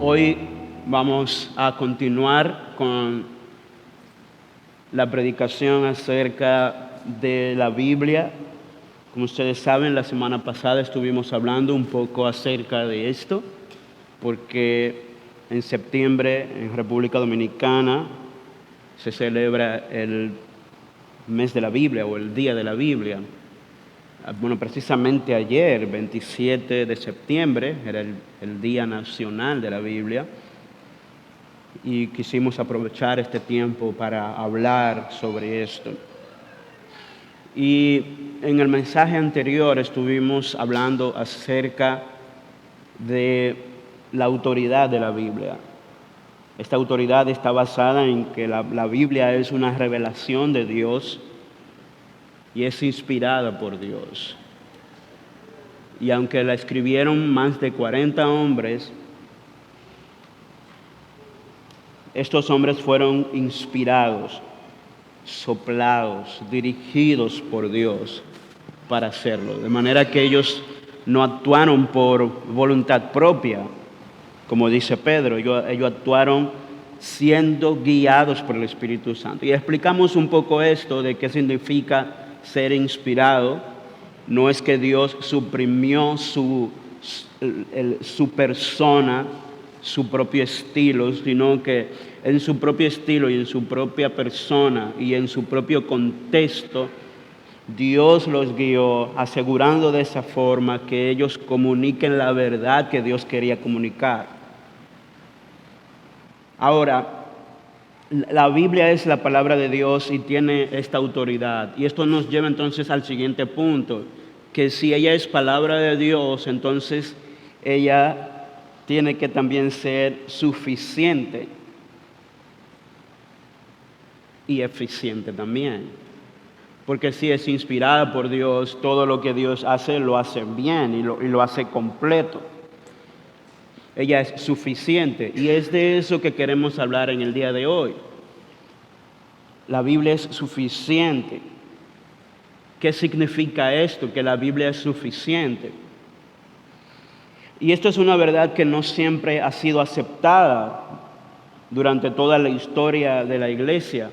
Hoy vamos a continuar con la predicación acerca de la Biblia. Como ustedes saben, la semana pasada estuvimos hablando un poco acerca de esto, porque en septiembre en República Dominicana se celebra el mes de la Biblia o el Día de la Biblia. Bueno, precisamente ayer, 27 de septiembre, era el Día Nacional de la Biblia, y quisimos aprovechar este tiempo para hablar sobre esto. Y en el mensaje anterior estuvimos hablando acerca de la autoridad de la Biblia. Esta autoridad está basada en que la Biblia es una revelación de Dios y es inspirada por Dios. Y aunque la escribieron más de 40 hombres, estos hombres fueron inspirados, soplados, dirigidos por Dios para hacerlo. De manera que ellos no actuaron por voluntad propia, como dice Pedro, ellos actuaron siendo guiados por el Espíritu Santo. Y explicamos un poco esto de qué significa ser inspirado. No es que Dios suprimió su persona, su propio estilo, sino que en su propio estilo y en su propia persona y en su propio contexto, Dios los guió, asegurando de esa forma que ellos comuniquen la verdad que Dios quería comunicar. Ahora, la Biblia es la palabra de Dios y tiene esta autoridad. Y esto nos lleva entonces al siguiente punto, que si ella es palabra de Dios, entonces ella tiene que también ser suficiente y eficiente también. Porque si es inspirada por Dios, todo lo que Dios hace lo hace bien y lo hace completo. Ella es suficiente y es de eso que queremos hablar en el día de hoy. La Biblia es suficiente. ¿Qué significa esto? Que la Biblia es suficiente. Y esto es una verdad que no siempre ha sido aceptada durante toda la historia de la Iglesia.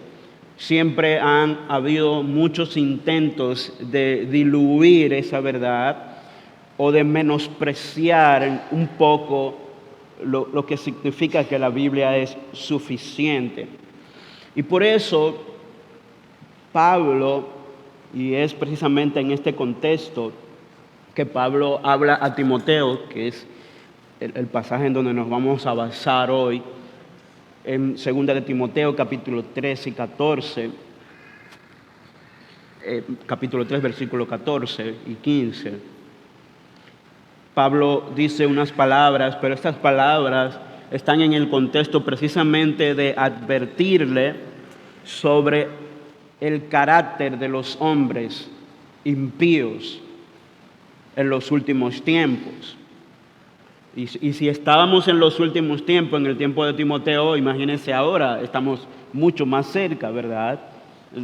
Siempre han habido muchos intentos de diluir esa verdad o de menospreciar un poco lo que significa que la Biblia es suficiente. Y por eso Pablo, y es precisamente en este contexto que Pablo habla a Timoteo, que es el pasaje en donde nos vamos a basar hoy, en 2 de Timoteo capítulo 3 y 14, capítulo 3 versículos 14 y 15. Pablo dice unas palabras, pero estas palabras están en el contexto precisamente de advertirle sobre el carácter de los hombres impíos en los últimos tiempos. Y si estábamos en los últimos tiempos, en el tiempo de Timoteo, imagínense ahora, estamos mucho más cerca, ¿verdad?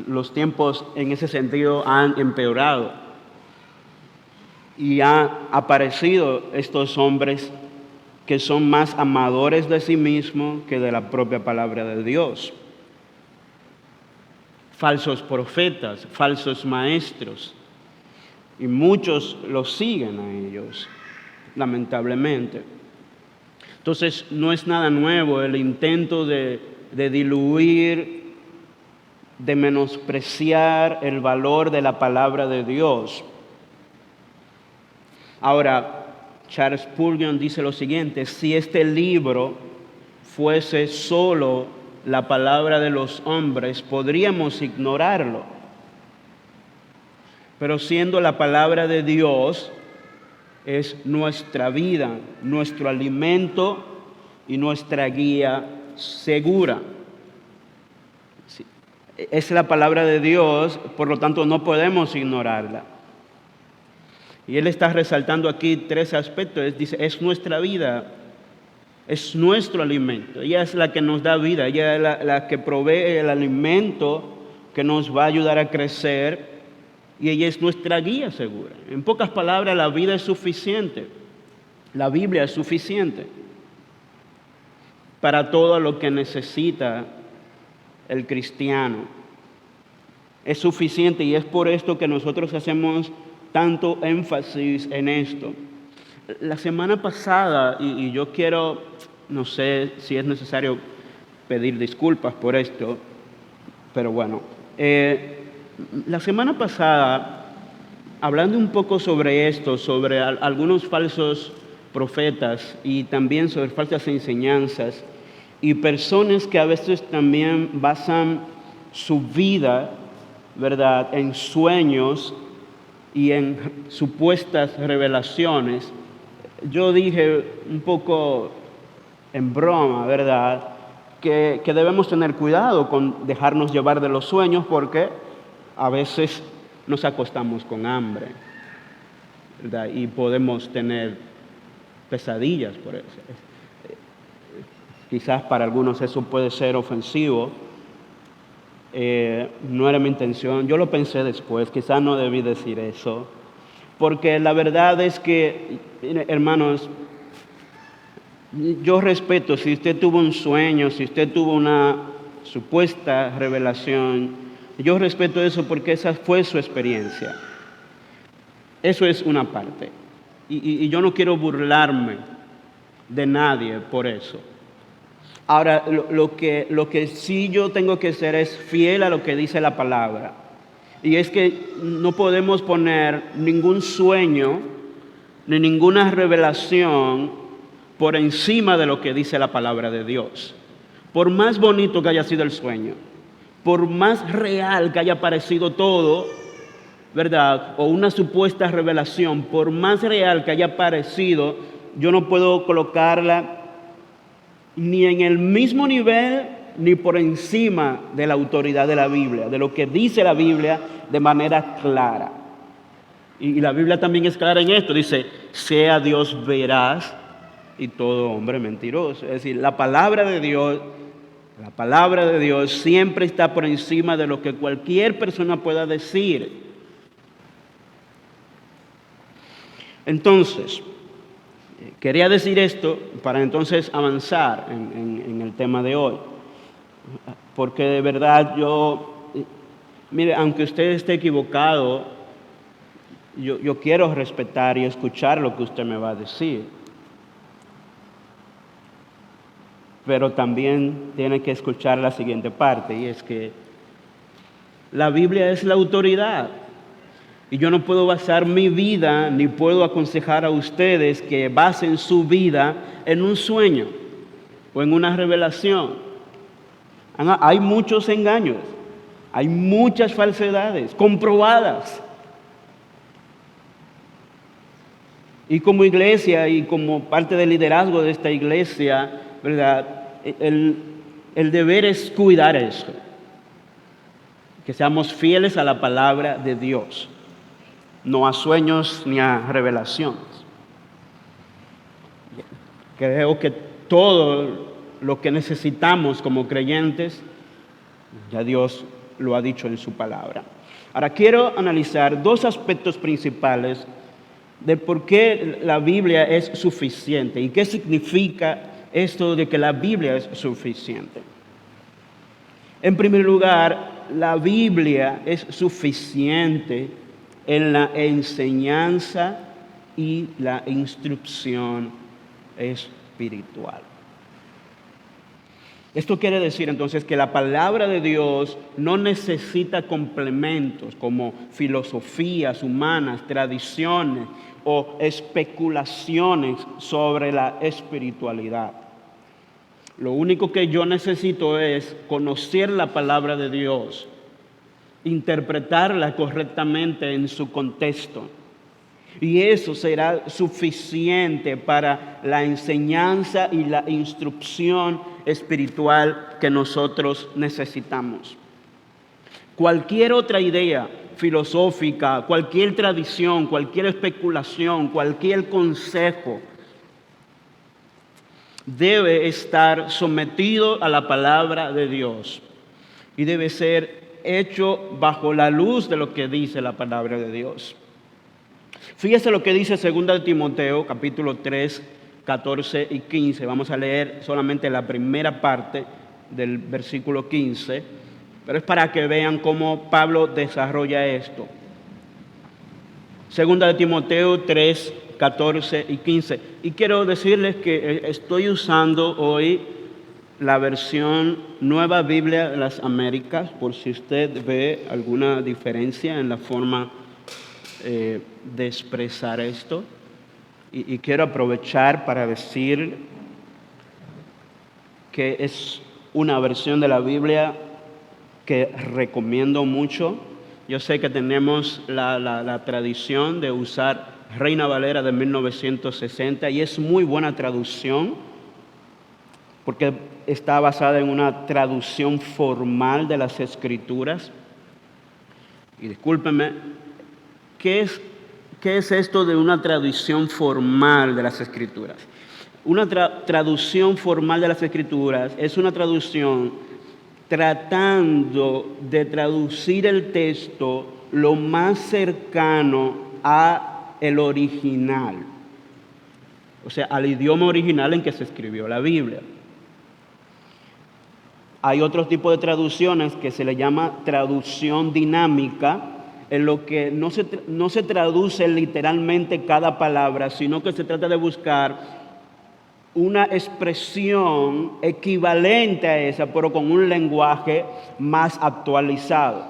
Los tiempos en ese sentido han empeorado. Y han aparecido estos hombres que son más amadores de sí mismos que de la propia palabra de Dios. Falsos profetas, falsos maestros. Y muchos los siguen a ellos, lamentablemente. Entonces, no es nada nuevo el intento de diluir, de menospreciar el valor de la palabra de Dios. Ahora, Charles Spurgeon dice lo siguiente: si este libro fuese solo la palabra de los hombres, podríamos ignorarlo. Pero siendo la palabra de Dios, es nuestra vida, nuestro alimento y nuestra guía segura. Es la palabra de Dios, por lo tanto no podemos ignorarla. Y él está resaltando aquí 3 aspectos. Dice, es nuestra vida, es nuestro alimento. Ella es la que nos da vida, ella es la que provee el alimento que nos va a ayudar a crecer, y ella es nuestra guía segura. En pocas palabras, la vida es suficiente. La Biblia es suficiente. para todo lo que necesita el cristiano. Es suficiente y es por esto que nosotros hacemos tanto énfasis en esto. La semana pasada, y yo quiero, no sé si es necesario pedir disculpas por esto, pero bueno, la semana pasada, hablando un poco sobre esto, sobre algunos falsos profetas y también sobre falsas enseñanzas y personas que a veces también basan su vida, ¿verdad?, en sueños y en supuestas revelaciones. Yo dije un poco en broma, ¿verdad?, que debemos tener cuidado con dejarnos llevar de los sueños porque a veces nos acostamos con hambre, ¿verdad?, y podemos tener pesadillas por eso. Quizás para algunos eso puede ser ofensivo. No era mi intención, yo lo pensé después, quizás no debí decir eso, porque la verdad es que, hermanos, yo respeto si usted tuvo un sueño, si usted tuvo una supuesta revelación, yo respeto eso porque esa fue su experiencia. Eso es una parte. Y yo no quiero burlarme de nadie por eso. Ahora, lo que sí yo tengo que ser es fiel a lo que dice la palabra. Y es que no podemos poner ningún sueño ni ninguna revelación por encima de lo que dice la palabra de Dios. Por más bonito que haya sido el sueño, por más real que haya parecido todo, ¿verdad?, o una supuesta revelación, por más real que haya parecido, yo no puedo colocarla ni en el mismo nivel ni por encima de la autoridad de la Biblia, de lo que dice la Biblia de manera clara. Y la Biblia también es clara en esto, dice, sea Dios veraz y todo hombre mentiroso. Es decir, la palabra de Dios siempre está por encima de lo que cualquier persona pueda decir. Entonces, quería decir esto para entonces avanzar en el tema de hoy, porque de verdad mire, aunque usted esté equivocado, yo quiero respetar y escuchar lo que usted me va a decir, pero también tiene que escuchar la siguiente parte, y es que la Biblia es la autoridad. Y yo no puedo basar mi vida, ni puedo aconsejar a ustedes que basen su vida en un sueño o en una revelación. Hay muchos engaños, hay muchas falsedades comprobadas. Y como iglesia y como parte del liderazgo de esta iglesia, ¿verdad?, el deber es cuidar eso. Que seamos fieles a la palabra de Dios, no a sueños ni a revelaciones. Creo que todo lo que necesitamos como creyentes, ya Dios lo ha dicho en su palabra. Ahora quiero analizar dos aspectos principales de por qué la Biblia es suficiente y qué significa esto de que la Biblia es suficiente. En primer lugar, la Biblia es suficiente en la enseñanza y la instrucción espiritual. Esto quiere decir entonces que la palabra de Dios no necesita complementos como filosofías humanas, tradiciones o especulaciones sobre la espiritualidad. Lo único que yo necesito es conocer la palabra de Dios, interpretarla correctamente en su contexto. Y eso será suficiente para la enseñanza y la instrucción espiritual que nosotros necesitamos. Cualquier otra idea filosófica, cualquier tradición, cualquier especulación, cualquier consejo debe estar sometido a la palabra de Dios y debe ser hecho bajo la luz de lo que dice la palabra de Dios. Fíjese lo que dice 2 Timoteo, capítulo 3, 14 y 15. Vamos a leer solamente la primera parte del versículo 15, pero es para que vean cómo Pablo desarrolla esto. Segunda de Timoteo 3, 14 y 15. Y quiero decirles que estoy usando hoy la versión Nueva Biblia de las Américas, por si usted ve alguna diferencia en la forma de expresar esto. Y quiero aprovechar para decir que es una versión de la Biblia que recomiendo mucho. Yo sé que tenemos la tradición de usar Reina Valera de 1960 y es muy buena traducción porque está basada en una traducción formal de las Escrituras. Y discúlpenme, ¿qué es esto de una traducción formal de las Escrituras? Una traducción formal de las Escrituras es una traducción tratando de traducir el texto lo más cercano a el original, o sea, al idioma original en que se escribió la Biblia. Hay otro tipo de traducciones que se le llama traducción dinámica, en lo que no se traduce literalmente cada palabra, sino que se trata de buscar una expresión equivalente a esa, pero con un lenguaje más actualizado.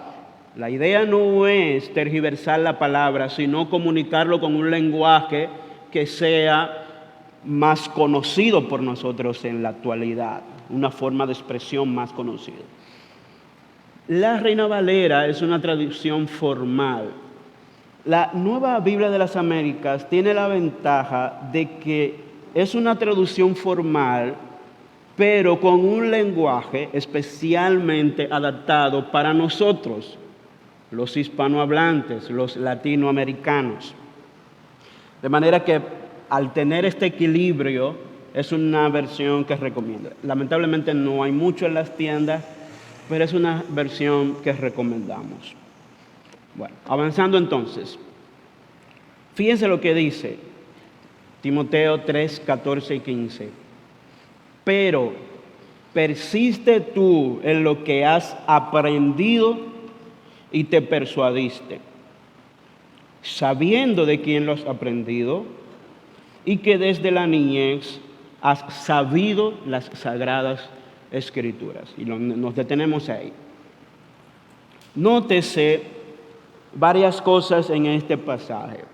La idea no es tergiversar la palabra, sino comunicarlo con un lenguaje que sea más conocido por nosotros en la actualidad, una forma de expresión más conocida. La Reina Valera es una traducción formal. La Nueva Biblia de las Américas tiene la ventaja de que es una traducción formal, pero con un lenguaje especialmente adaptado para nosotros, los hispanohablantes, los latinoamericanos. De manera que al tener este equilibrio, es una versión que recomiendo. Lamentablemente no hay mucho en las tiendas, pero es una versión que recomendamos. Bueno, avanzando entonces. Fíjense lo que dice Timoteo 3, 14 y 15. Pero persiste tú en lo que has aprendido y te persuadiste, sabiendo de quién lo has aprendido y que desde la niñez has sabido las sagradas Escrituras. Y nos detenemos ahí. Nótese varias cosas en este pasaje.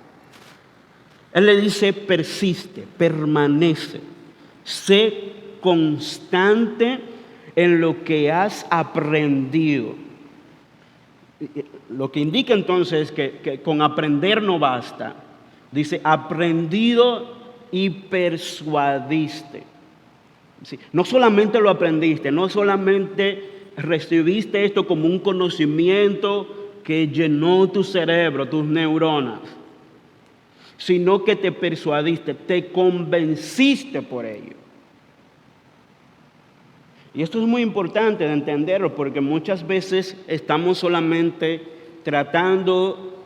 Él le dice persiste, permanece, sé constante en lo que has aprendido. Lo que indica entonces que con aprender no basta. Dice aprendido y persuadiste. Sí, no solamente lo aprendiste, no solamente recibiste esto como un conocimiento que llenó tu cerebro, tus neuronas, sino que te persuadiste, te convenciste por ello. Y esto es muy importante de entenderlo porque muchas veces estamos solamente tratando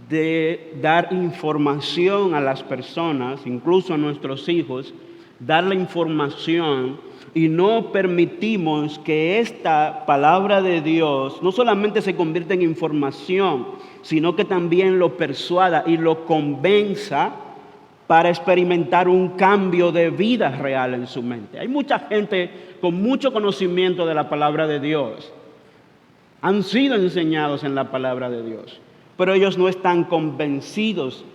de dar información a las personas, incluso a nuestros hijos, darle información y no permitimos que esta palabra de Dios no solamente se convierta en información, sino que también lo persuada y lo convenza para experimentar un cambio de vida real en su mente. Hay mucha gente con mucho conocimiento de la palabra de Dios. Han sido enseñados en la palabra de Dios, pero ellos no están convencidos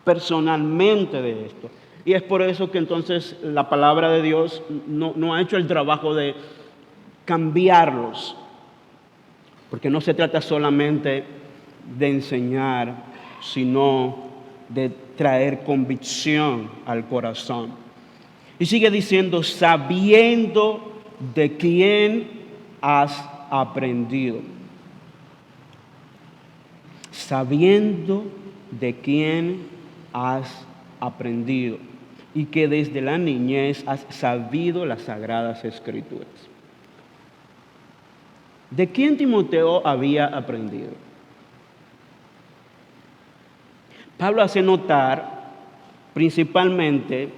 personalmente de esto. Y es por eso que entonces la palabra de Dios no ha hecho el trabajo de cambiarlos, porque no se trata solamente de enseñar, sino de traer convicción al corazón. Y sigue diciendo, sabiendo de quién has aprendido. Sabiendo de quién has aprendido y que desde la niñez has sabido las sagradas Escrituras. ¿De quién Timoteo había aprendido? Pablo hace notar principalmente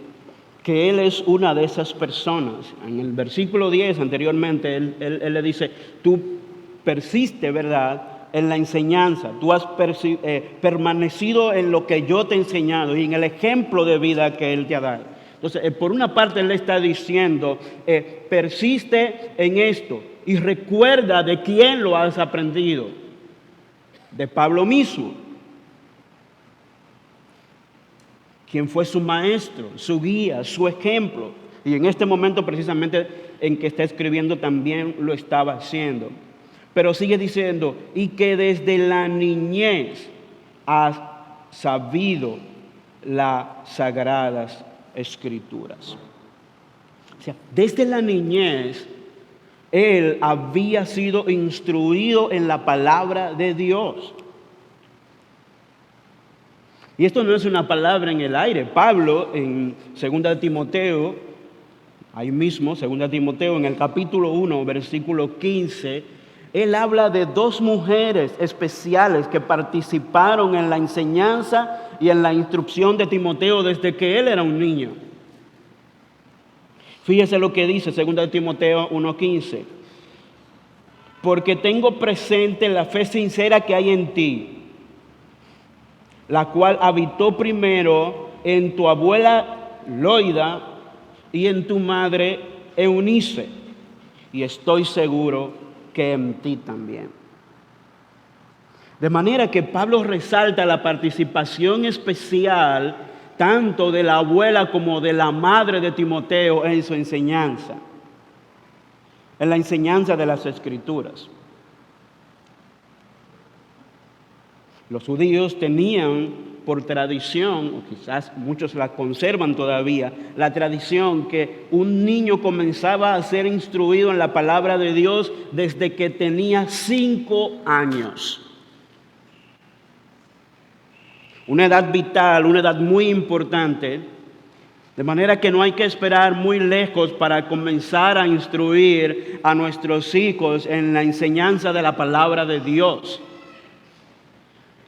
que él es una de esas personas. En el versículo 10 anteriormente, él le dice, tú persiste, ¿verdad?, en la enseñanza, tú has permanecido en lo que yo te he enseñado y en el ejemplo de vida que él te ha dado. Entonces, por una parte él le está diciendo, persiste en esto y recuerda de quién lo has aprendido, de Pablo mismo, quien fue su maestro, su guía, su ejemplo. Y en este momento precisamente en que está escribiendo también lo estaba haciendo. Pero sigue diciendo, y que desde la niñez has sabido las sagradas escrituras. O sea, desde la niñez él había sido instruido en la palabra de Dios. Y esto no es una palabra en el aire. Pablo en 2 Timoteo, ahí mismo, 2 Timoteo, en el capítulo 1, versículo 15, él habla de dos mujeres especiales que participaron en la enseñanza y en la instrucción de Timoteo desde que él era un niño. Fíjese lo que dice 2 Timoteo 1:15. Porque tengo presente la fe sincera que hay en ti, la cual habitó primero en tu abuela Loida y en tu madre Eunice, y estoy seguro que en ti también. De manera que Pablo resalta la participación especial tanto de la abuela como de la madre de Timoteo en su enseñanza, en la enseñanza de las Escrituras. Los judíos tenían por tradición, o quizás muchos la conservan todavía, la tradición que un niño comenzaba a ser instruido en la palabra de Dios desde que tenía 5 años. Una edad vital, una edad muy importante, de manera que no hay que esperar muy lejos para comenzar a instruir a nuestros hijos en la enseñanza de la palabra de Dios.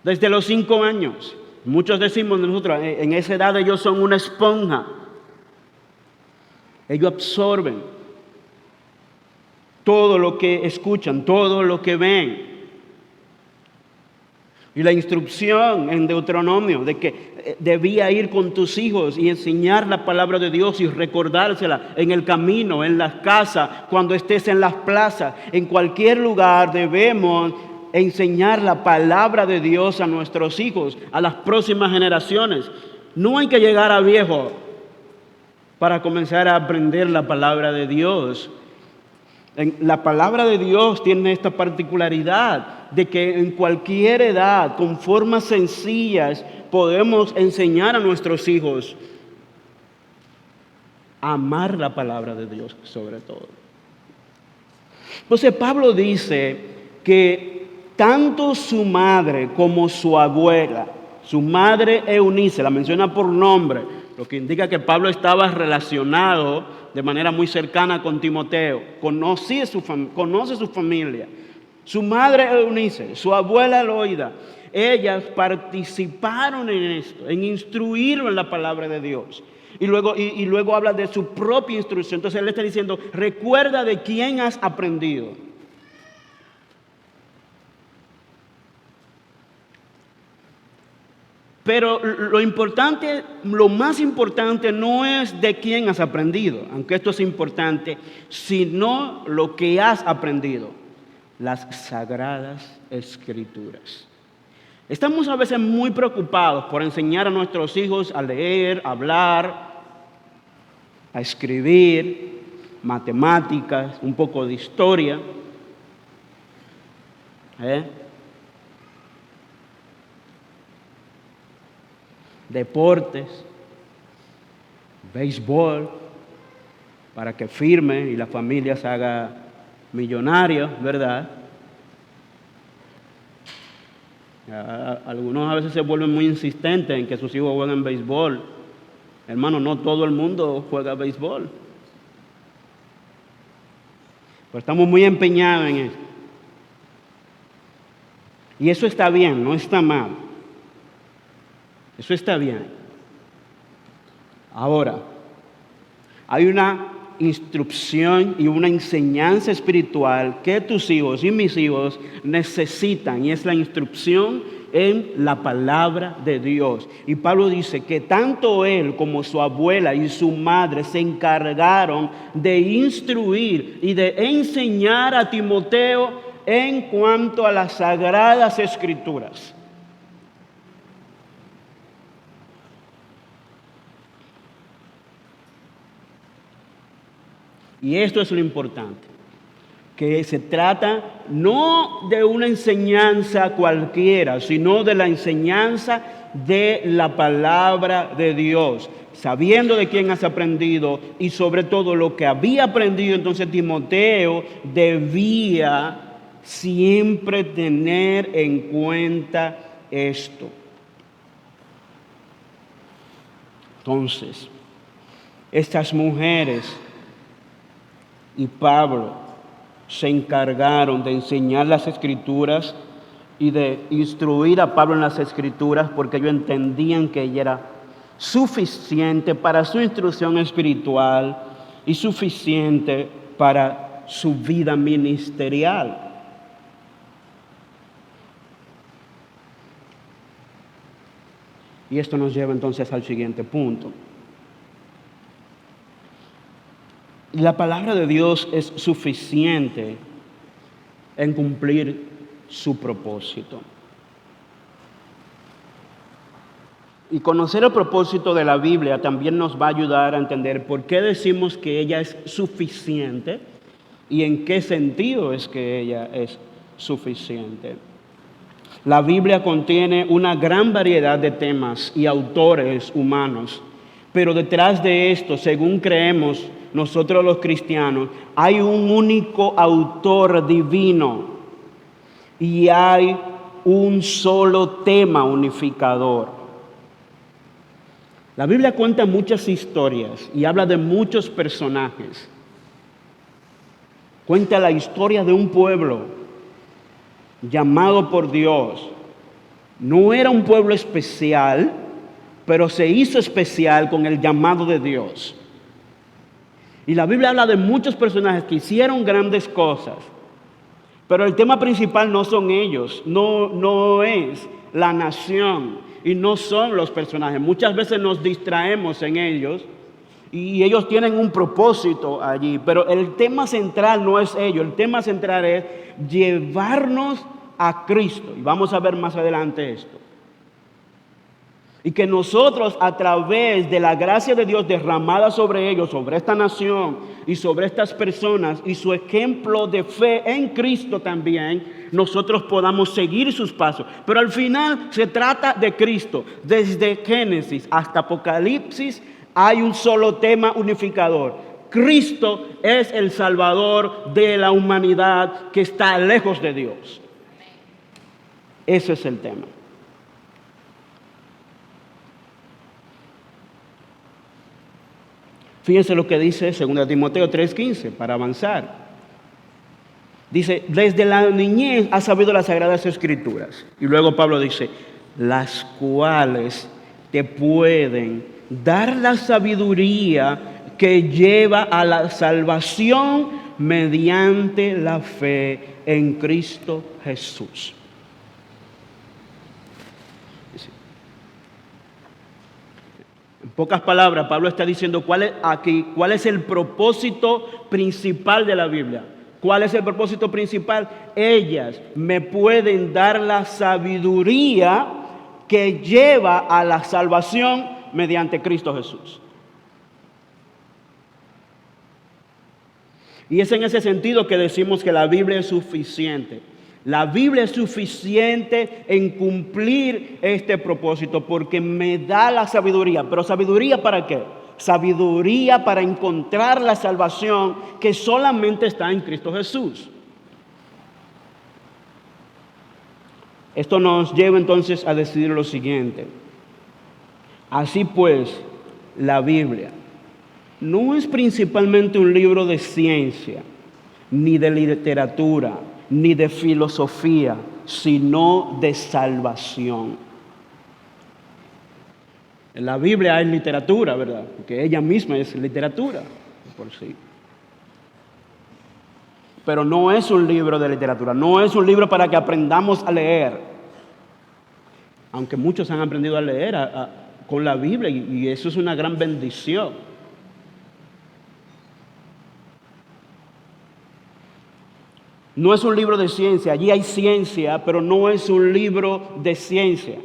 Desde los 5 años. Muchos decimos nosotros, en esa edad ellos son una esponja. Ellos absorben todo lo que escuchan, todo lo que ven. Y la instrucción en Deuteronomio de que debía ir con tus hijos y enseñar la palabra de Dios y recordársela en el camino, en las casas, cuando estés en las plazas, en cualquier lugar debemos enseñar la palabra de Dios a nuestros hijos, a las próximas generaciones. No hay que llegar a viejo para comenzar a aprender la palabra de Dios. La palabra de Dios tiene esta particularidad de que en cualquier edad, con formas sencillas, podemos enseñar a nuestros hijos a amar la palabra de Dios sobre todo. Entonces Pablo dice que tanto su madre como su abuela, su madre Eunice, la menciona por nombre, lo que indica que Pablo estaba relacionado de manera muy cercana con Timoteo, conoce su familia. Su madre Eunice, su abuela Loida, ellas participaron en esto, en instruirlo en la palabra de Dios. Y luego habla de su propia instrucción. Entonces él está diciendo, recuerda de quién has aprendido. Pero lo más importante no es de quién has aprendido, aunque esto es importante, sino lo que has aprendido, las sagradas escrituras. Estamos a veces muy preocupados por enseñar a nuestros hijos a leer, a hablar, a escribir, matemáticas, un poco de historia. Deportes, béisbol, para que firme y la familia se haga millonaria, ¿verdad? Algunos a veces se vuelven muy insistentes en que sus hijos jueguen béisbol. Hermano, no todo el mundo juega béisbol. Pero estamos muy empeñados en eso. Y eso está bien, no está mal. Eso está bien. Ahora, Hay una instrucción y una enseñanza espiritual que tus hijos y mis hijos necesitan, y es la instrucción en la palabra de Dios. Y Pablo dice que tanto él como su abuela y su madre se encargaron de instruir y de enseñar a Timoteo en cuanto a las sagradas escrituras. Y esto es lo importante, que se trata no de una enseñanza cualquiera, sino de la enseñanza de la palabra de Dios, sabiendo de quién has aprendido y sobre todo lo que había aprendido. Entonces Timoteo debía siempre tener en cuenta esto. Entonces, estas mujeres y Pablo se encargaron de enseñar las Escrituras y de instruir a Pablo en las Escrituras, porque ellos entendían que ella era suficiente para su instrucción espiritual y suficiente para su vida ministerial. Y esto nos lleva entonces al siguiente punto. La palabra de Dios es suficiente en cumplir su propósito. Y conocer el propósito de la Biblia también nos va a ayudar a entender por qué decimos que ella es suficiente y en qué sentido es que ella es suficiente. La Biblia contiene una gran variedad de temas y autores humanos, pero detrás de esto, según creemos nosotros los cristianos, hay un único autor divino y hay un solo tema unificador. La Biblia cuenta muchas historias y habla de muchos personajes. Cuenta la historia de un pueblo llamado por Dios. No era un pueblo especial, pero se hizo especial con el llamado de Dios. Y la Biblia habla de muchos personajes que hicieron grandes cosas, pero el tema principal no son ellos, no es la nación y no son los personajes. Muchas veces nos distraemos en ellos y ellos tienen un propósito allí, pero el tema central no es ellos, el tema central es llevarnos a Cristo. Y vamos a ver más adelante esto. Y que nosotros, a través de la gracia de Dios derramada sobre ellos, sobre esta nación y sobre estas personas y su ejemplo de fe en Cristo también, nosotros podamos seguir sus pasos. Pero al final se trata de Cristo. Desde Génesis hasta Apocalipsis hay un solo tema unificador. Cristo es el Salvador de la humanidad que está lejos de Dios. Ese es el tema. Fíjense lo que dice 2 Timoteo 3:15 para avanzar. Dice, desde la niñez has sabido las sagradas escrituras. Y luego Pablo dice, las cuales te pueden dar la sabiduría que lleva a la salvación mediante la fe en Cristo Jesús. En pocas palabras, Pablo está diciendo cuál es el propósito principal de la Biblia. ¿Cuál es el propósito principal? Ellas me pueden dar la sabiduría que lleva a la salvación mediante Cristo Jesús. Y es en ese sentido que decimos que la Biblia es suficiente. La Biblia es suficiente en cumplir este propósito porque me da la sabiduría. ¿Pero sabiduría para qué? Sabiduría para encontrar la salvación que solamente está en Cristo Jesús. Esto nos lleva entonces a decidir lo siguiente. Así pues, la Biblia no es principalmente un libro de ciencia, ni de literatura, ni de filosofía, sino de salvación. En la Biblia hay literatura, ¿verdad? Porque ella misma es literatura por sí. Pero no es un libro de literatura, no es un libro para que aprendamos a leer. Aunque muchos han aprendido a leer con la Biblia y eso es una gran bendición. No es un libro de ciencia, allí hay ciencia, pero no es un libro de ciencia.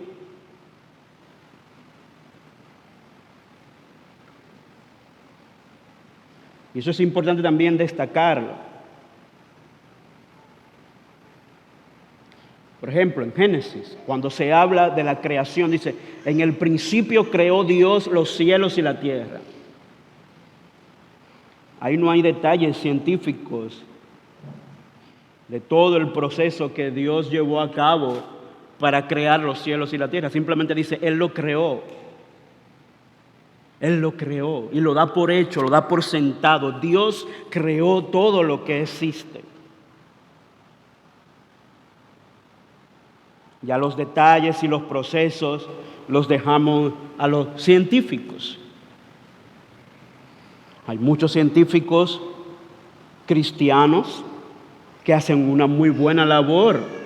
Y eso es importante también destacarlo. Por ejemplo, en Génesis, cuando se habla de la creación, dice, en el principio creó Dios los cielos y la tierra. Ahí no hay detalles científicos de todo el proceso que Dios llevó a cabo para crear los cielos y la tierra. Simplemente dice, Él lo creó. Él lo creó y lo da por hecho, lo da por sentado. Dios creó todo lo que existe. Ya los detalles y los procesos los dejamos a los científicos. Hay muchos científicos cristianos que hacen una muy buena labor.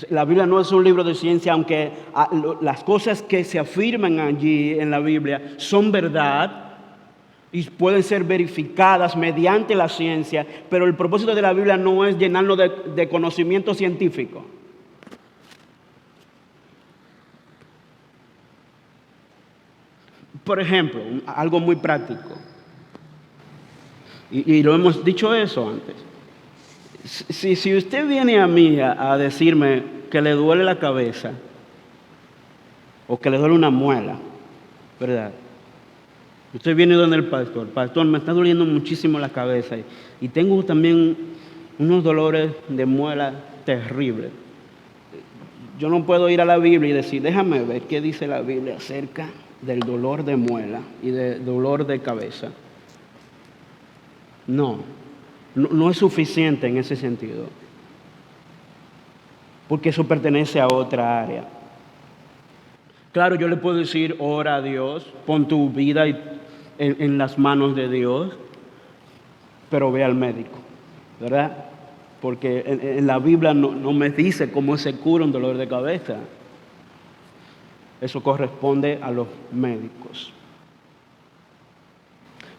La Biblia no es un libro de ciencia, aunque las cosas que se afirman allí en la Biblia son verdad y pueden ser verificadas mediante la ciencia, pero el propósito de la Biblia no es llenarlo de conocimiento científico. Por ejemplo, algo muy práctico, y lo hemos dicho eso antes. Si usted viene a mí a decirme que le duele la cabeza o que le duele una muela, ¿verdad? Usted viene donde el pastor, me está doliendo muchísimo la cabeza y tengo también unos dolores de muela terribles. Yo no puedo ir a la Biblia y decir, déjame ver qué dice la Biblia acerca del dolor de muela y del dolor de cabeza. No es suficiente en ese sentido, porque eso pertenece a otra área. Claro, yo le puedo decir, ora a Dios, pon tu vida en las manos de Dios, pero ve al médico, ¿verdad? Porque en la Biblia no me dice cómo se cura un dolor de cabeza. Eso corresponde a los médicos.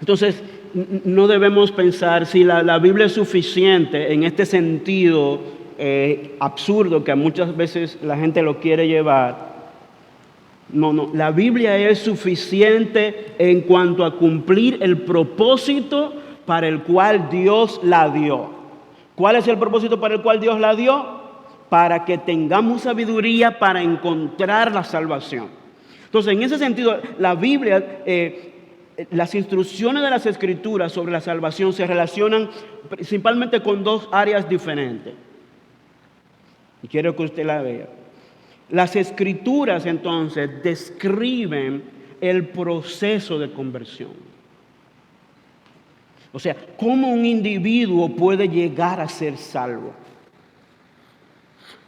Entonces, no debemos pensar si la Biblia es suficiente en este sentido absurdo que muchas veces la gente lo quiere llevar. No, la Biblia es suficiente en cuanto a cumplir el propósito para el cual Dios la dio. ¿Cuál es el propósito para el cual Dios la dio? Para que tengamos sabiduría para encontrar la salvación. Entonces, en ese sentido, la Biblia, las instrucciones de las Escrituras sobre la salvación se relacionan principalmente con dos áreas diferentes. Y quiero que usted la vea. Las Escrituras, entonces, describen el proceso de conversión. O sea, cómo un individuo puede llegar a ser salvo.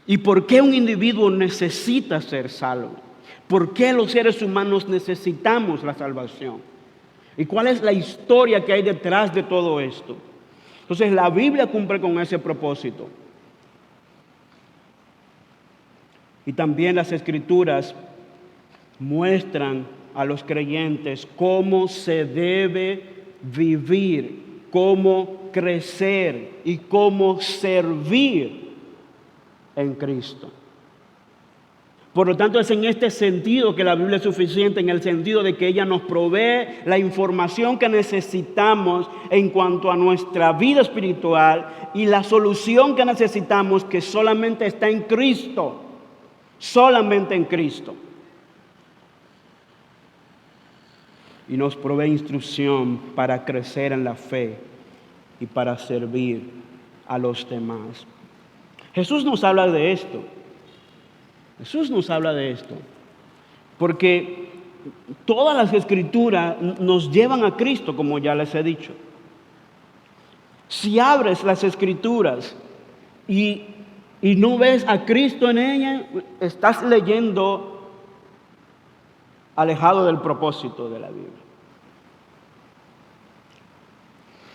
¿Y por qué un individuo necesita ser salvo? ¿Por qué los seres humanos necesitamos la salvación? ¿Y cuál es la historia que hay detrás de todo esto? Entonces, la Biblia cumple con ese propósito. Y también las Escrituras muestran a los creyentes cómo se debe vivir, cómo crecer y cómo servir en Cristo. Por lo tanto, es en este sentido que la Biblia es suficiente, en el sentido de que ella nos provee la información que necesitamos en cuanto a nuestra vida espiritual y la solución que necesitamos, que solamente está en Cristo. Solamente en Cristo. Y nos provee instrucción para crecer en la fe y para servir a los demás. Jesús nos habla de esto. Jesús nos habla de esto. Porque todas las Escrituras nos llevan a Cristo, como ya les he dicho. Si abres las Escrituras y y no ves a Cristo en ella, estás leyendo alejado del propósito de la Biblia.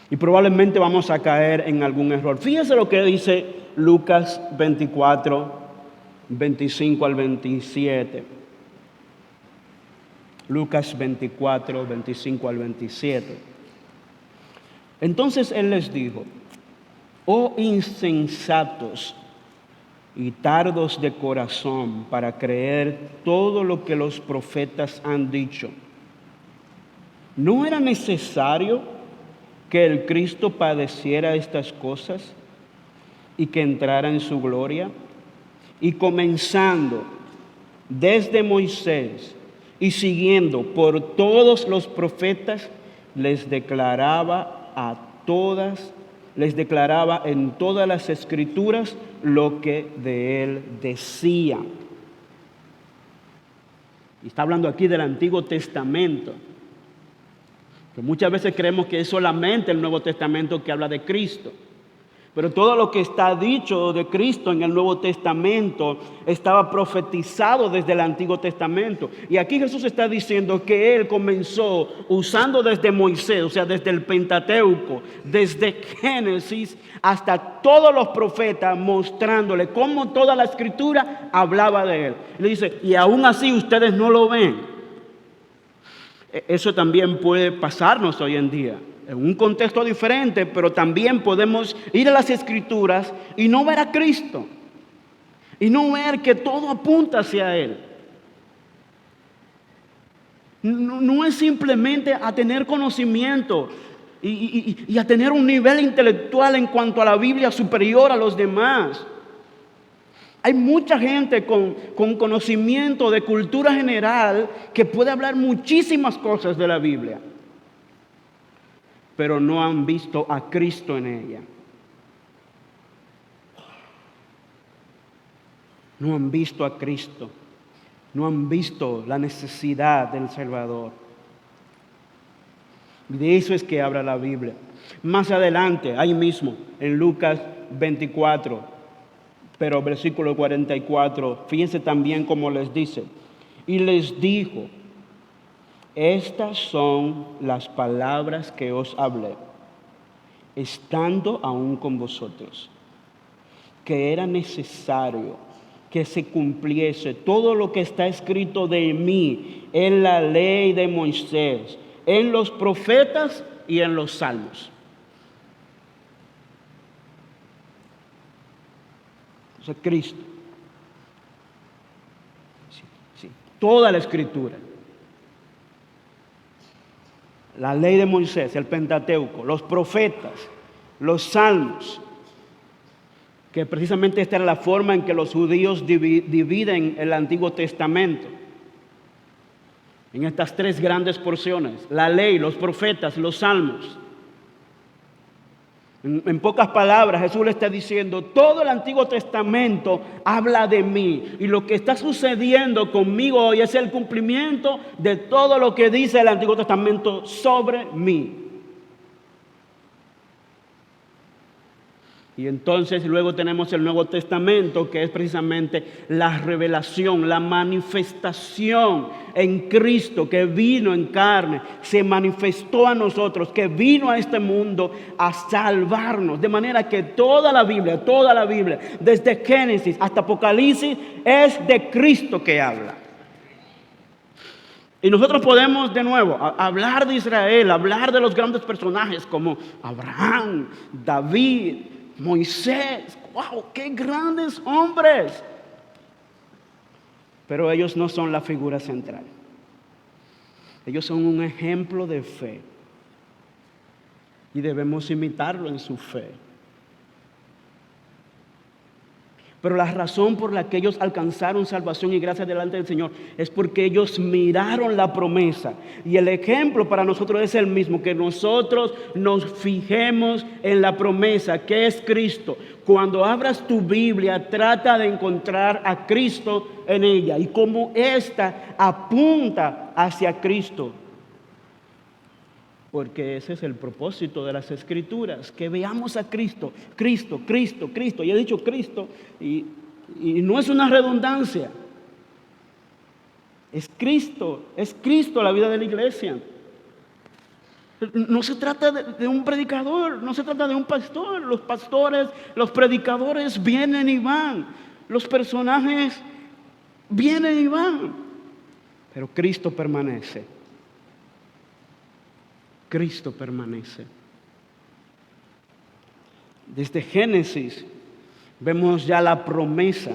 Y probablemente vamos a caer en algún error. Fíjense lo que dice Lucas 24, 25 al 27. Lucas 24, 25 al 27. Entonces él les dijo: oh insensatos y tardos de corazón para creer todo lo que los profetas han dicho. ¿No era necesario que el Cristo padeciera estas cosas y que entrara en su gloria? Y comenzando desde Moisés y siguiendo por todos los profetas, les declaraba en todas las escrituras lo que de él decía. Y está hablando aquí del Antiguo Testamento, que muchas veces creemos que es solamente el Nuevo Testamento que habla de Cristo. Pero todo lo que está dicho de Cristo en el Nuevo Testamento estaba profetizado desde el Antiguo Testamento. Y aquí Jesús está diciendo que Él comenzó usando desde Moisés, o sea, desde el Pentateuco, desde Génesis hasta todos los profetas, mostrándole cómo toda la Escritura hablaba de Él. Le dice, y aún así ustedes no lo ven. Eso también puede pasarnos hoy en día. En un contexto diferente, pero también podemos ir a las Escrituras y no ver a Cristo. Y no ver que todo apunta hacia Él. No es simplemente a tener conocimiento y a tener un nivel intelectual en cuanto a la Biblia superior a los demás. Hay mucha gente con conocimiento de cultura general que puede hablar muchísimas cosas de la Biblia, pero no han visto a Cristo en ella. No han visto a Cristo. No han visto la necesidad del Salvador. De eso es que habla la Biblia. Más adelante, ahí mismo, en Lucas 24, pero versículo 44, fíjense también cómo les dice. Y les dijo: estas son las palabras que os hablé, estando aún con vosotros, que era necesario que se cumpliese todo lo que está escrito de mí en la ley de Moisés, en los profetas y en los salmos. O sea, Cristo. Sí, toda la Escritura. La ley de Moisés, el Pentateuco, los profetas, los salmos, que precisamente esta era la forma en que los judíos dividen el Antiguo Testamento. En estas tres grandes porciones: la ley, los profetas, los salmos. En pocas palabras, Jesús le está diciendo: todo el Antiguo Testamento habla de mí, y lo que está sucediendo conmigo hoy es el cumplimiento de todo lo que dice el Antiguo Testamento sobre mí. Y entonces luego tenemos el Nuevo Testamento, que es precisamente la revelación, la manifestación en Cristo, que vino en carne, se manifestó a nosotros, que vino a este mundo a salvarnos. De manera que toda la Biblia, desde Génesis hasta Apocalipsis, es de Cristo que habla. Y nosotros podemos de nuevo hablar de Israel, hablar de los grandes personajes como Abraham, David, Moisés. ¡Wow! ¡Qué grandes hombres! Pero ellos no son la figura central. Ellos son un ejemplo de fe. Y debemos imitarlo en su fe. Pero la razón por la que ellos alcanzaron salvación y gracia delante del Señor es porque ellos miraron la promesa. Y el ejemplo para nosotros es el mismo: que nosotros nos fijemos en la promesa, que es Cristo. Cuando abras tu Biblia, trata de encontrar a Cristo en ella y cómo ésta apunta hacia Cristo. Porque ese es el propósito de las Escrituras, que veamos a Cristo, Cristo, Cristo, Cristo. Y he dicho Cristo y no es una redundancia. Es Cristo la vida de la iglesia. No se trata de un predicador, no se trata de un pastor. Los pastores, los predicadores vienen y van. Los personajes vienen y van. Pero Cristo permanece. Cristo permanece. Desde Génesis vemos ya la promesa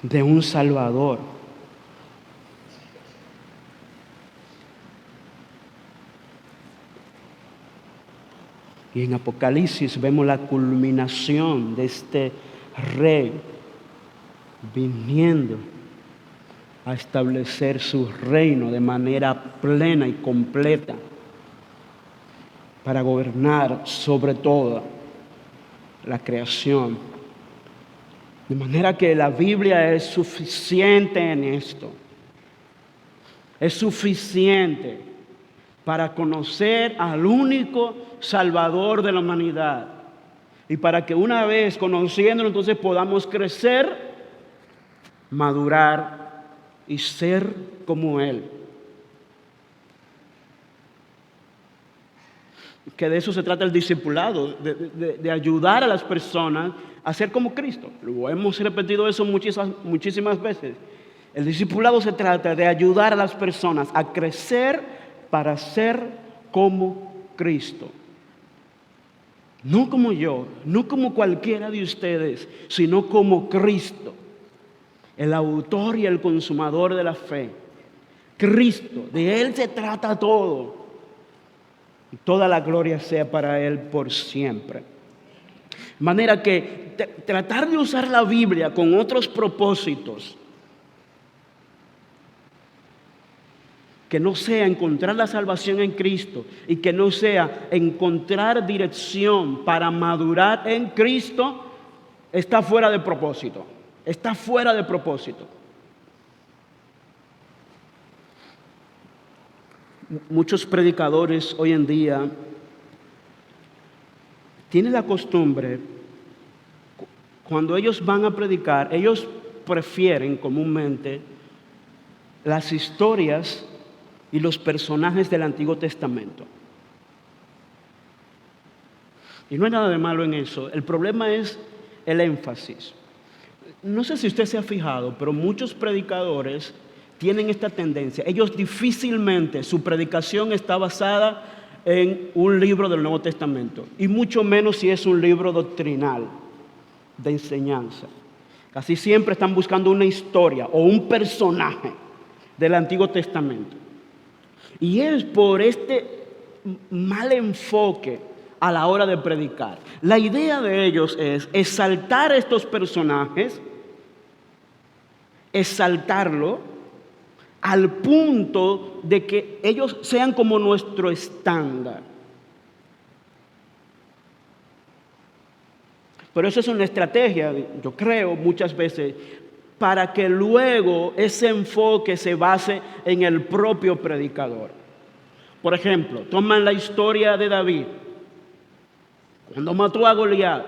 de un Salvador. Y en Apocalipsis vemos la culminación de este rey viniendo a establecer su reino de manera plena y completa para gobernar sobre toda la creación. De manera que la Biblia es suficiente en esto. Es suficiente para conocer al único Salvador de la humanidad. Y para que una vez conociéndolo, entonces podamos crecer, madurar y ser como Él. Que de eso se trata el discipulado, de ayudar a las personas a ser como Cristo. Lo hemos repetido eso muchísimas veces. El discipulado se trata de ayudar a las personas a crecer para ser como Cristo. No como yo, no como cualquiera de ustedes, sino como Cristo, el autor y el consumador de la fe. Cristo, de Él se trata todo. Y toda la gloria sea para Él por siempre. De manera que tratar de usar la Biblia con otros propósitos, que no sea encontrar la salvación en Cristo y que no sea encontrar dirección para madurar en Cristo, está fuera de propósito. Está fuera de propósito. Muchos predicadores hoy en día tienen la costumbre, cuando ellos van a predicar, ellos prefieren comúnmente las historias y los personajes del Antiguo Testamento. Y no hay nada de malo en eso. El problema es el énfasis. No sé si usted se ha fijado, pero muchos predicadores tienen esta tendencia. Ellos difícilmente, su predicación está basada en un libro del Nuevo Testamento. Y mucho menos si es un libro doctrinal, de enseñanza. Casi siempre están buscando una historia o un personaje del Antiguo Testamento. Y es por este mal enfoque a la hora de predicar. La idea de ellos es exaltar a estos personajes, exaltarlo al punto de que ellos sean como nuestro estándar. Pero eso es una estrategia, yo creo, muchas veces, para que luego ese enfoque se base en el propio predicador. Por ejemplo, toman la historia de David, cuando mató a Goliat,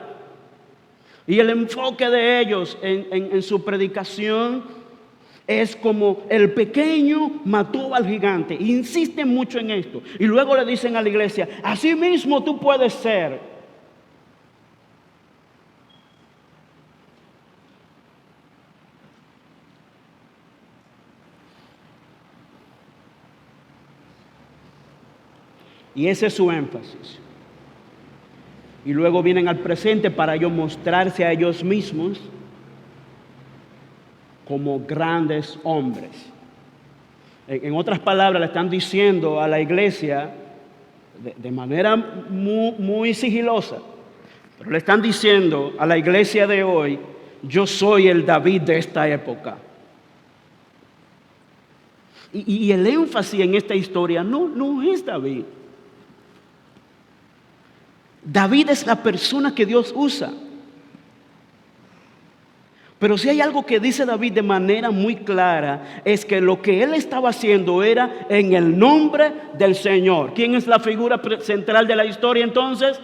y el enfoque de ellos en su predicación es como el pequeño mató al gigante. Insisten mucho en esto. Y luego le dicen a la iglesia, así mismo tú puedes ser. Y ese es su énfasis. Y luego vienen al presente para ellos mostrarse a ellos mismos como grandes hombres. En otras palabras, le están diciendo a la iglesia de manera muy sigilosa, pero le están diciendo a la iglesia de hoy, yo soy el David de esta época. Y el énfasis en esta historia no es David. David es la persona que Dios usa. Pero si hay algo que dice David de manera muy clara, es que lo que él estaba haciendo era en el nombre del Señor. ¿Quién es la figura central de la historia entonces?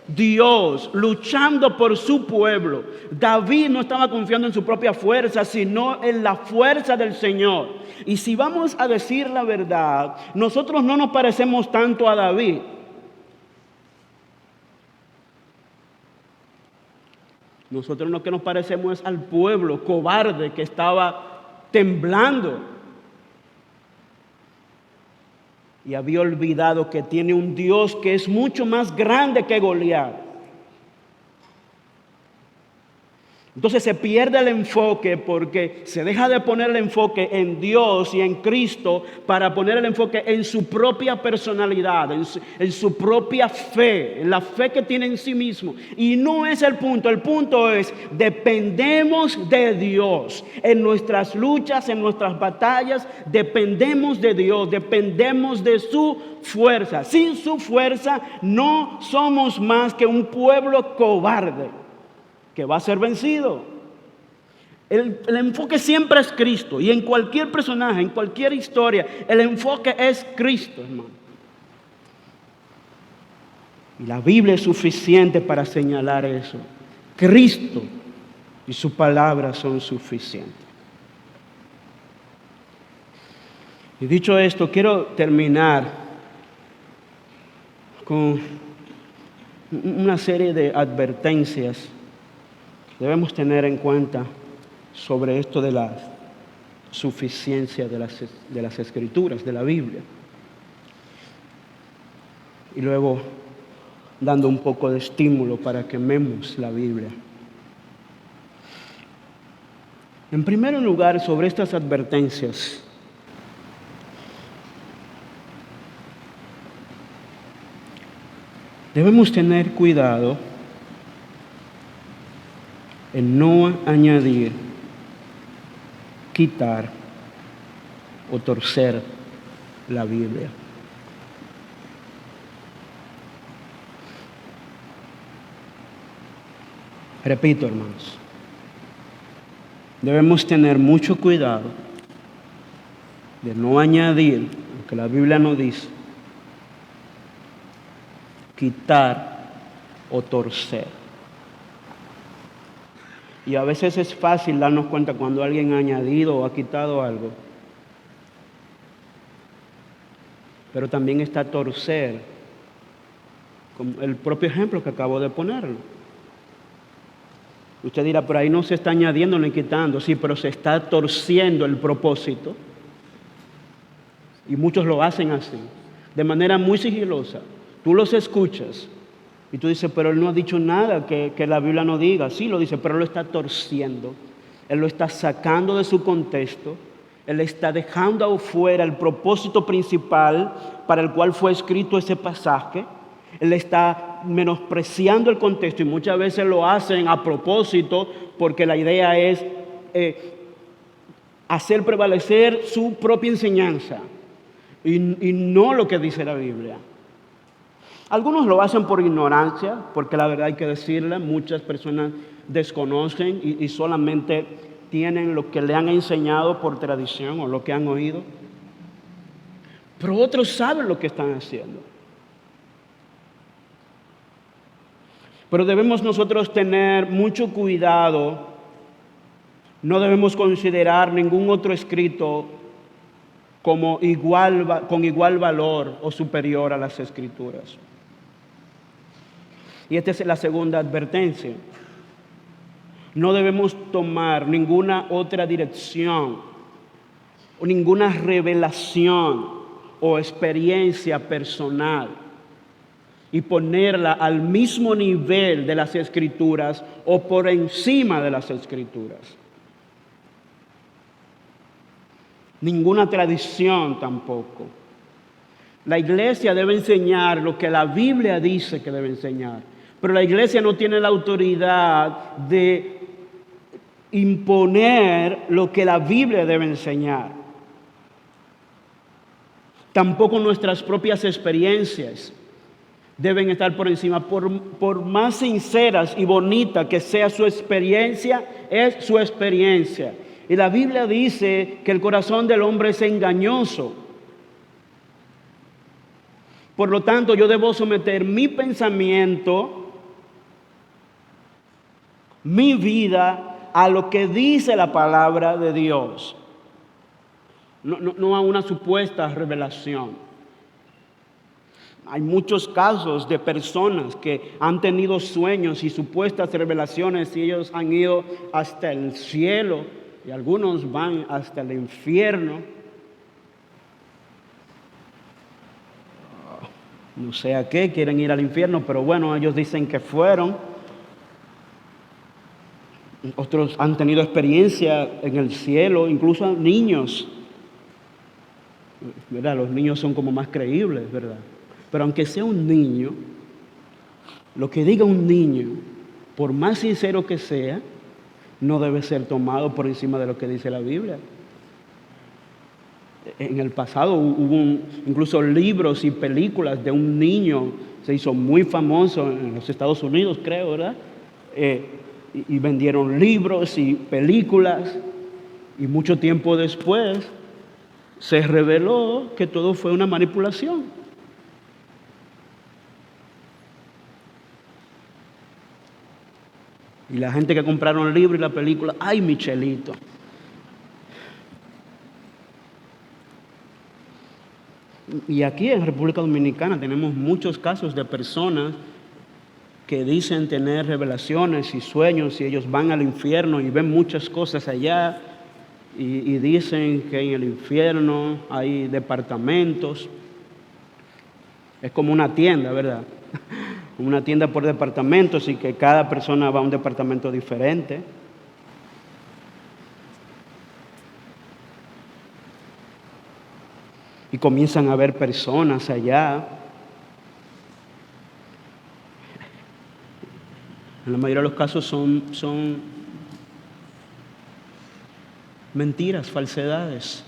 Dios, luchando por su pueblo. David no estaba confiando en su propia fuerza, sino en la fuerza del Señor. Y si vamos a decir la verdad, nosotros no nos parecemos tanto a David. Nosotros lo que nos parecemos es al pueblo cobarde que estaba temblando y había olvidado que tiene un Dios que es mucho más grande que Goliat. Entonces se pierde el enfoque porque se deja de poner el enfoque en Dios y en Cristo para poner el enfoque en su propia personalidad, en su propia fe, en la fe que tiene en sí mismo. Y no es el punto es dependemos de Dios. En nuestras luchas, en nuestras batallas, dependemos de Dios, dependemos de su fuerza. Sin su fuerza no somos más que un pueblo cobarde que va a ser vencido. El enfoque siempre es Cristo. Y en cualquier personaje, en cualquier historia, el enfoque es Cristo, hermano. Y la Biblia es suficiente para señalar eso. Cristo y su palabra son suficientes. Y dicho esto, quiero terminar con una serie de advertencias debemos tener en cuenta sobre esto de la suficiencia de las Escrituras, de la Biblia. Y luego dando un poco de estímulo para que amemos la Biblia. En primer lugar, sobre estas advertencias, debemos tener cuidado en no añadir, quitar o torcer la Biblia. Repito, hermanos, debemos tener mucho cuidado de no añadir lo que la Biblia nos dice, quitar o torcer. Y a veces es fácil darnos cuenta cuando alguien ha añadido o ha quitado algo. Pero también está torcer, como el propio ejemplo que acabo de ponerlo. Usted dirá, pero ahí no se está añadiendo ni quitando. Sí, pero se está torciendo el propósito. Y muchos lo hacen así, de manera muy sigilosa. Tú los escuchas y tú dices, pero él no ha dicho nada que la Biblia no diga. Sí, lo dice, pero él lo está torciendo. Él lo está sacando de su contexto. Él está dejando afuera el propósito principal para el cual fue escrito ese pasaje. Él está menospreciando el contexto y muchas veces lo hacen a propósito porque la idea es hacer prevalecer su propia enseñanza y no lo que dice la Biblia. Algunos lo hacen por ignorancia, porque la verdad hay que decirla, muchas personas desconocen y solamente tienen lo que le han enseñado por tradición o lo que han oído. Pero otros saben lo que están haciendo. Pero debemos nosotros tener mucho cuidado. No debemos considerar ningún otro escrito como con igual valor o superior a las Escrituras. Y esta es la segunda advertencia. No debemos tomar ninguna otra dirección o ninguna revelación o experiencia personal y ponerla al mismo nivel de las Escrituras o por encima de las Escrituras. Ninguna tradición tampoco. La iglesia debe enseñar lo que la Biblia dice que debe enseñar, pero la iglesia no tiene la autoridad de imponer lo que la Biblia debe enseñar. Tampoco nuestras propias experiencias. deben estar por encima. Por más sinceras y bonita que sea su experiencia, es su experiencia. Y la Biblia dice que el corazón del hombre es engañoso. Por lo tanto, yo debo someter mi pensamiento, mi vida, a lo que dice la palabra de Dios. No a una supuesta revelación. Hay muchos casos de personas que han tenido sueños y supuestas revelaciones y ellos han ido hasta el cielo y algunos van hasta el infierno. No sé a qué quieren ir al infierno, pero bueno, ellos dicen que fueron. Otros han tenido experiencia en el cielo, incluso niños. ¿Verdad? Los niños son como más creíbles, ¿verdad? Pero aunque sea un niño, lo que diga un niño, por más sincero que sea, no debe ser tomado por encima de lo que dice la Biblia. En el pasado hubo incluso libros y películas de un niño, se hizo muy famoso en los Estados Unidos, creo, ¿verdad? Y vendieron libros y películas, y mucho tiempo después se reveló que todo fue una manipulación. Y la gente que compraron el libro y la película, ¡ay, Michelito! Y aquí en República Dominicana tenemos muchos casos de personas que dicen tener revelaciones y sueños y ellos van al infierno y ven muchas cosas allá y dicen que en el infierno hay departamentos. Es como una tienda, ¿verdad? Una tienda por departamentos y que cada persona va a un departamento diferente. Y comienzan a ver personas allá. En la mayoría de los casos son mentiras, falsedades.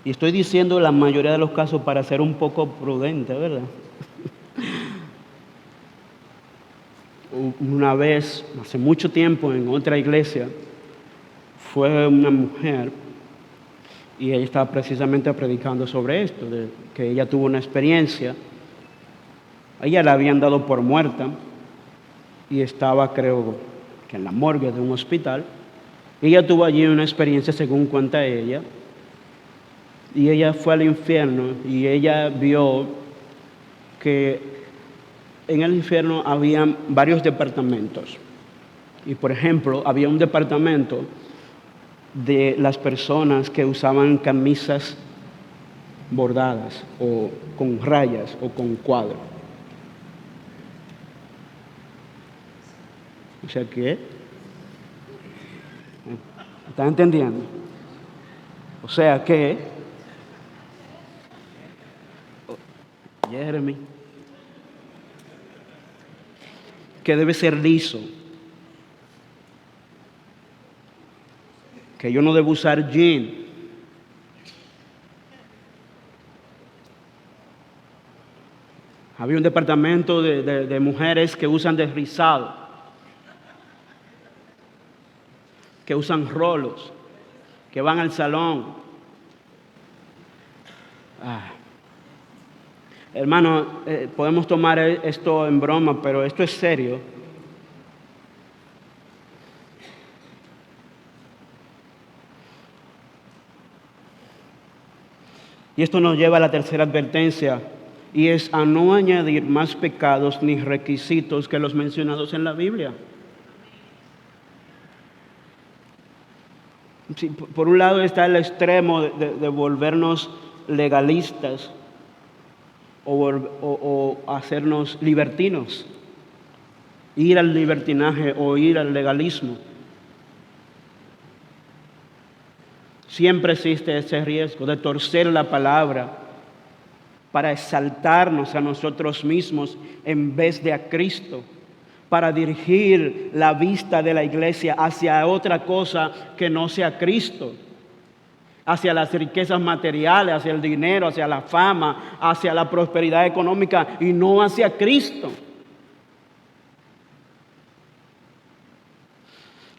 Y estoy diciendo la mayoría de los casos para ser un poco prudente, ¿verdad? Una vez, hace mucho tiempo, en otra iglesia, fue una mujer y ella estaba precisamente predicando sobre esto, de que ella tuvo una experiencia. A ella la habían dado por muerta y estaba, creo, que en la morgue de un hospital. Ella tuvo allí una experiencia, según cuenta ella, y ella fue al infierno y ella vio que en el infierno había varios departamentos. Y, por ejemplo, había un departamento de las personas que usaban camisas bordadas o con rayas o con cuadros. O sea que, ¿están entendiendo? O sea que, Jeremy, que debe ser liso, que yo no debo usar jean, había un departamento de mujeres que usan desrizado, que usan rolos, que van al salón. Hermano, podemos tomar esto en broma, pero esto es serio. Y esto nos lleva a la tercera advertencia, y es a no añadir más pecados ni requisitos que los mencionados en la Biblia. Sí, por un lado está el extremo de volvernos legalistas o hacernos libertinos, ir al libertinaje o ir al legalismo. Siempre existe ese riesgo de torcer la palabra para exaltarnos a nosotros mismos en vez de a Cristo, para dirigir la vista de la iglesia hacia otra cosa que no sea Cristo. hacia las riquezas materiales, hacia el dinero, hacia la fama, hacia la prosperidad económica y no hacia Cristo.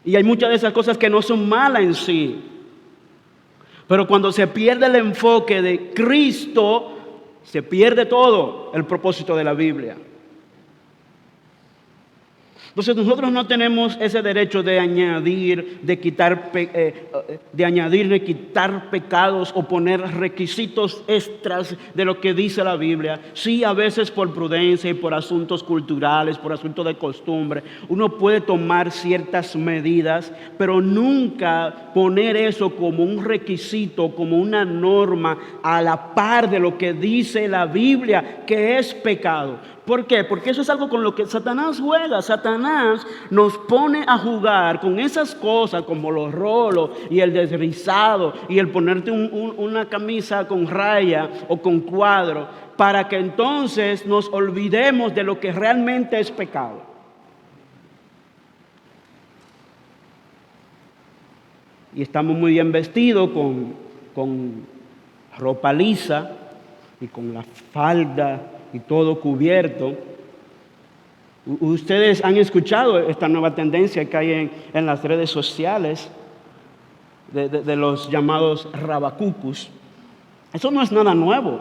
Y hay muchas de esas cosas que no son malas en sí, pero cuando se pierde el enfoque de Cristo, se pierde todo el propósito de la Biblia. Entonces nosotros no tenemos ese derecho de añadir, de quitar pecados o poner requisitos extras de lo que dice la Biblia. Sí, a veces por prudencia y por asuntos culturales, por asuntos de costumbre, uno puede tomar ciertas medidas, pero nunca poner eso como un requisito, como una norma a la par de lo que dice la Biblia, que es pecado. ¿Por qué? Porque eso es algo con lo que Satanás juega. Satanás nos pone a jugar con esas cosas como los rolos y el desrizado y el ponerte una camisa con raya o con cuadro para que entonces nos olvidemos de lo que realmente es pecado. Y estamos muy bien vestidos con ropa lisa y con la falda y todo cubierto. Ustedes han escuchado esta nueva tendencia que hay en las redes sociales de los llamados rabacucus. Eso no es nada nuevo.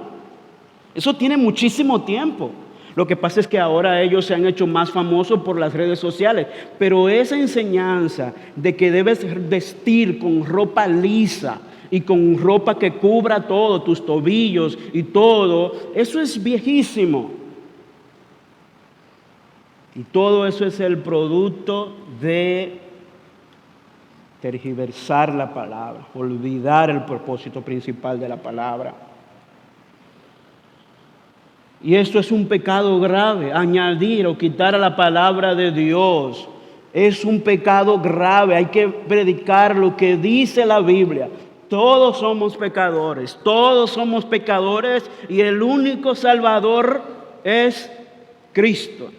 Eso tiene muchísimo tiempo. Lo que pasa es que ahora ellos se han hecho más famosos por las redes sociales. Pero esa enseñanza de que debes vestir con ropa lisa y con ropa que cubra todo, tus tobillos y todo, eso es viejísimo. Y todo eso es el producto de tergiversar la palabra, olvidar el propósito principal de la palabra. Y esto es un pecado grave, añadir o quitar a la palabra de Dios. Es un pecado grave, hay que predicar lo que dice la Biblia. Todos somos pecadores y el único Salvador es Cristo.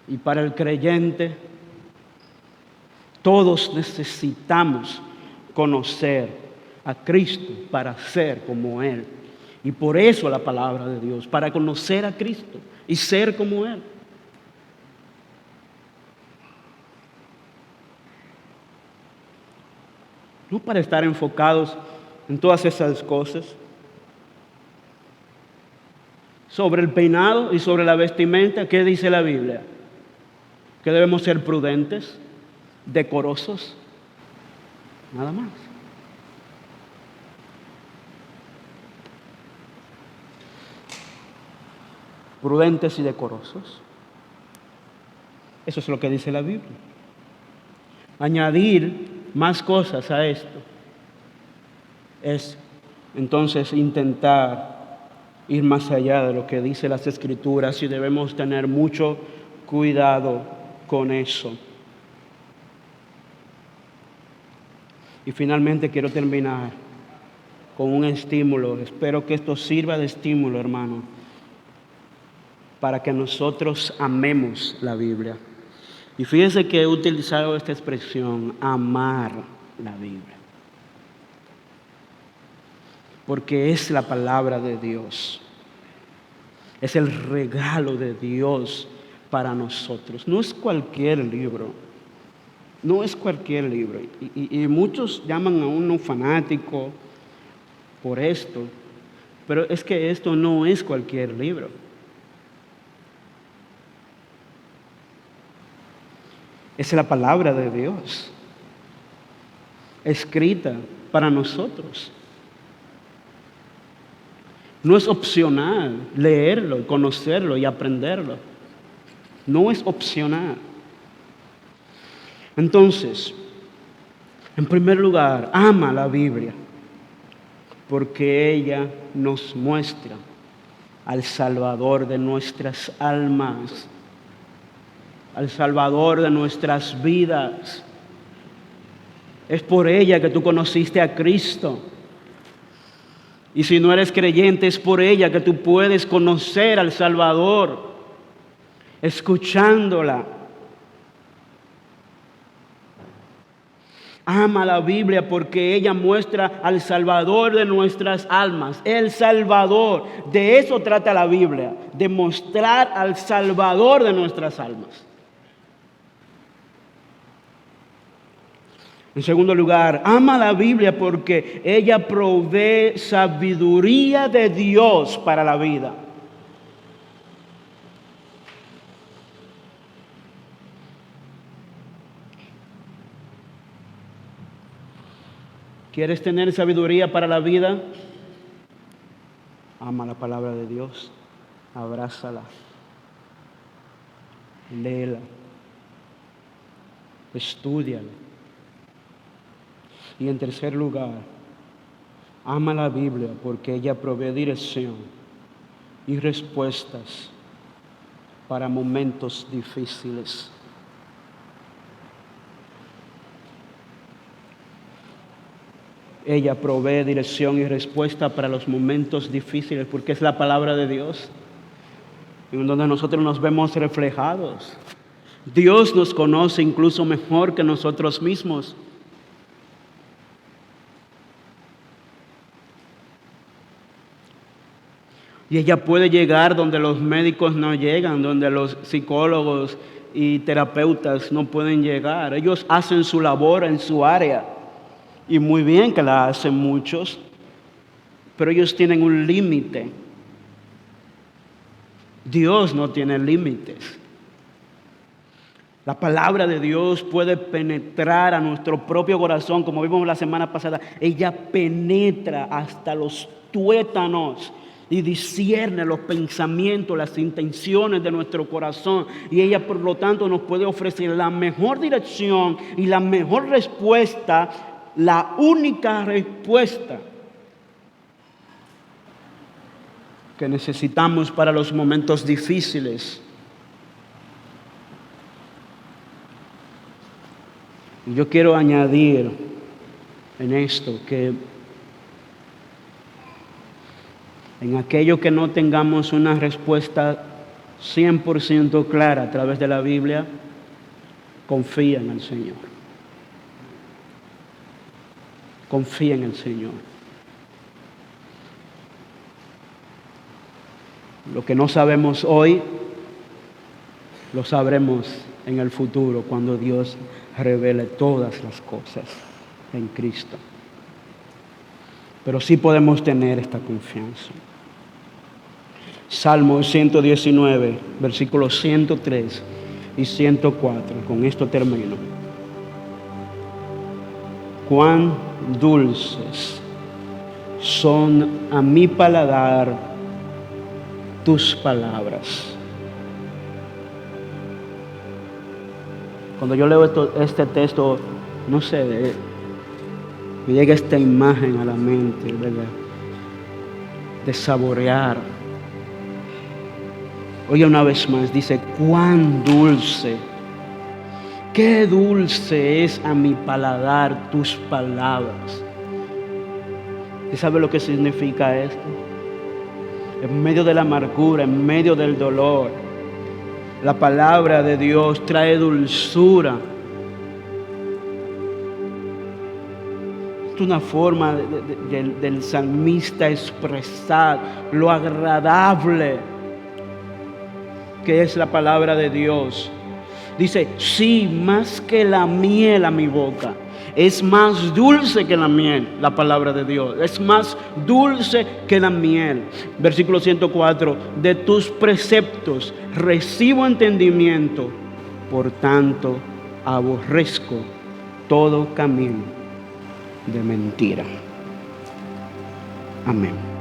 Y para el creyente, todos necesitamos conocer a Cristo para ser como Él. Y por eso la palabra de Dios, para conocer a Cristo y ser como Él. No para estar enfocados en todas esas cosas. Sobre el peinado y sobre la vestimenta, ¿qué dice la Biblia? Que debemos ser prudentes, decorosos, nada más. Prudentes y decorosos. Eso es lo que dice la Biblia. Añadir más cosas a esto es entonces intentar ir más allá de lo que dice las Escrituras y debemos tener mucho cuidado con eso. Y finalmente quiero terminar con un estímulo. Espero que esto sirva de estímulo, hermano, para que nosotros amemos la Biblia. Y fíjense que he utilizado esta expresión, amar la Biblia. Porque es la palabra de Dios. Es el regalo de Dios para nosotros. No es cualquier libro. No es cualquier libro. Y muchos llaman a uno fanático por esto. Pero es que esto no es cualquier libro. Es la palabra de Dios, escrita para nosotros. No es opcional leerlo, conocerlo y aprenderlo. No es opcional. Entonces, en primer lugar, ama la Biblia, porque ella nos muestra al Salvador de nuestras almas, al Salvador de nuestras vidas. Es por ella que tú conociste a Cristo. Y si no eres creyente, es por ella que tú puedes conocer al Salvador, escuchándola. Ama la Biblia porque ella muestra al Salvador de nuestras almas. El Salvador. De eso trata la Biblia. De mostrar al Salvador de nuestras almas. En segundo lugar, ama la Biblia porque ella provee sabiduría de Dios para la vida. ¿Quieres tener sabiduría para la vida? Ama la palabra de Dios, abrázala, léela, estúdiala. Y en tercer lugar, ama la Biblia porque ella provee dirección y respuestas para momentos difíciles. Ella provee dirección y respuesta para los momentos difíciles porque es la palabra de Dios en donde nosotros nos vemos reflejados. Dios nos conoce incluso mejor que nosotros mismos. Y ella puede llegar donde los médicos no llegan, donde los psicólogos y terapeutas no pueden llegar. Ellos hacen su labor en su área. Y muy bien que la hacen muchos, pero ellos tienen un límite. Dios no tiene límites. La palabra de Dios puede penetrar a nuestro propio corazón, como vimos la semana pasada. Ella penetra hasta los tuétanos y discierne los pensamientos, las intenciones de nuestro corazón. Y ella, por lo tanto, nos puede ofrecer la mejor dirección y la mejor respuesta, la única respuesta que necesitamos para los momentos difíciles. Y yo quiero añadir en esto que en aquello que no tengamos una respuesta 100% clara a través de la Biblia, confía en el Señor. Confía en el Señor. Lo que no sabemos hoy, lo sabremos en el futuro cuando Dios revele todas las cosas en Cristo. Pero sí podemos tener esta confianza. Salmo 119, versículos 103 y 104. Con esto termino. Cuán dulces son a mi paladar tus palabras. Cuando yo leo este texto, no sé, me llega esta imagen a la mente, ¿verdad? De saborear. Oye, una vez más, dice, cuán dulce. Qué dulce es a mi paladar tus palabras. ¿Y sabe lo que significa esto? En medio de la amargura, en medio del dolor, la palabra de Dios trae dulzura. Es una forma del salmista expresar lo agradable que es la palabra de Dios. Dice, sí, más que la miel a mi boca. Es más dulce que la miel, la palabra de Dios. Es más dulce que la miel. Versículo 104. De tus preceptos recibo entendimiento. Por tanto, aborrezco todo camino de mentira. Amén.